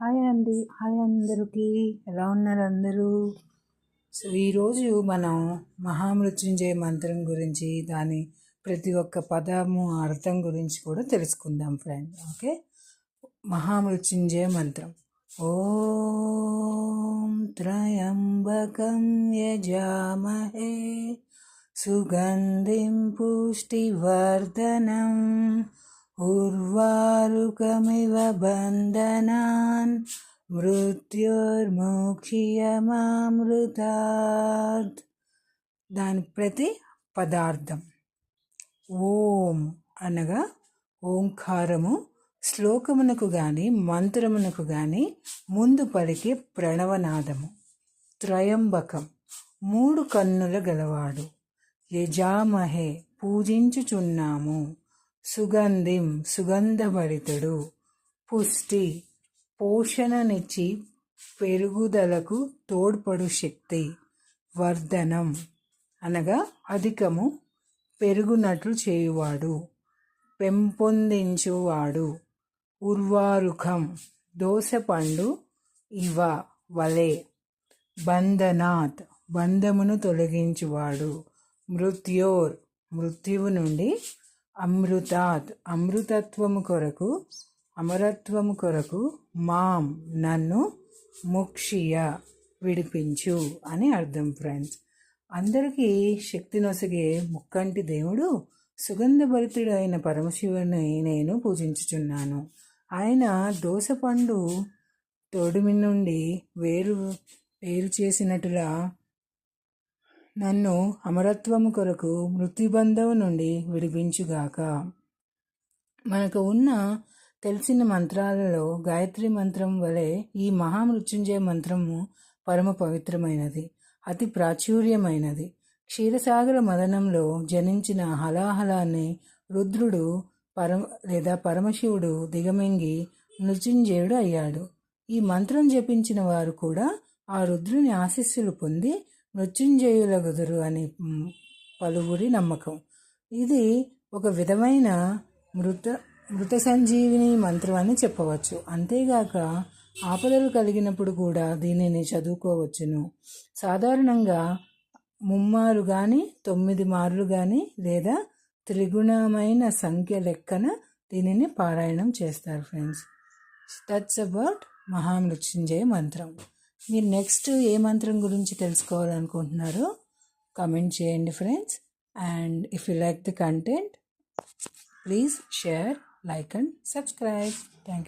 Hi అండి, hi అందరికీ. ఎలా ఉన్నారు అందరూ? సో ఈరోజు మనం మహామృత్యుంజయ మంత్రం గురించి, దాని ప్రతి ఒక్క పదము అర్థం గురించి కూడా తెలుసుకుందాం ఫ్రెండ్. ఓకే, మహామృత్యుంజయ మంత్రం. ఓం త్రయంబకం యజామహే సుగంధిం పుష్టివర్ధనం ఉర్వారుకమివ బంధనాన్ మృత్యోర్ముక్షీయమామృతాత్. దాని ప్రతి పదార్థం. ఓం అనగా ఓంకారము, శ్లోకమునకు గాని మంత్రమునకు గాని ముందు పలికే ప్రణవనాదము. త్రయంబకం, 3 కన్నుల గలవాడు. యజామహే, పూజించుచున్నాము. సుగంధిం, సుగంధభరితుడు. పుష్టి, పోషణనిచ్చి పెరుగుదలకు తోడ్పడు శక్తి. వర్ధనం అనగా అధికము, పెరుగునట్లు చేయువాడు, పెంపొందించువాడు. ఉర్వారుకం, దోసపండు ఇవ, వలె. బంధనాత్, బంధమును తొలగించువాడు. మృత్యోర్, మృత్యువు నుండి. అమృతాత్, అమృతత్వము కొరకు, అమరత్వము కొరకు. మాం, నన్ను. ముక్షియ, విడిపించు అని అర్థం ఫ్రెండ్స్. అందరికీ శక్తి నొసగే ముక్కంటి దేవుడు సుగంధభరితుడైన పరమశివుని నేను పూజించుచున్నాను. ఆయన దోసపండు తోడిమి నుండి వేరు చేసినట్టుగా నన్ను అమరత్వము కొరకు మృత్యుబంధము నుండి విడిపించుగాక. మనకు ఉన్న తెలిసిన మంత్రాలలో గాయత్రి మంత్రం వలె ఈ మహామృత్యుంజయ మంత్రము పరమ పవిత్రమైనది, అతి ప్రాచుర్యమైనది. క్షీరసాగర మదనంలో జనించిన హలాహలాన్ని రుద్రుడు పరమశివుడు దిగమింగి మృత్యుంజయుడు అయ్యాడు. ఈ మంత్రం జపించిన వారు కూడా ఆ రుద్రుని ఆశీస్సులు పొంది మృత్యుంజయుల గుదురు అని పలువురి నమ్మకం. ఇది ఒక విధమైన మృత సంజీవిని మంత్రం అని చెప్పవచ్చు. అంతేగాక ఆపదలు కలిగినప్పుడు కూడా దీనిని చదువుకోవచ్చును. సాధారణంగా 3 మార్లు కానీ 9 మార్లు కానీ లేదా త్రిగుణమైన సంఖ్య లెక్కన దీనిని పారాయణం చేస్తారు ఫ్రెండ్స్. దట్స్ అబౌట్ మహామృత్యుంజయ మంత్రం. మీరు నెక్స్ట్ ఏ మంత్రం గురించి తెలుసుకోవాలనుకుంటున్నారో కామెంట్ చేయండి friends. And if you like the content, please share, like and subscribe. Thank you.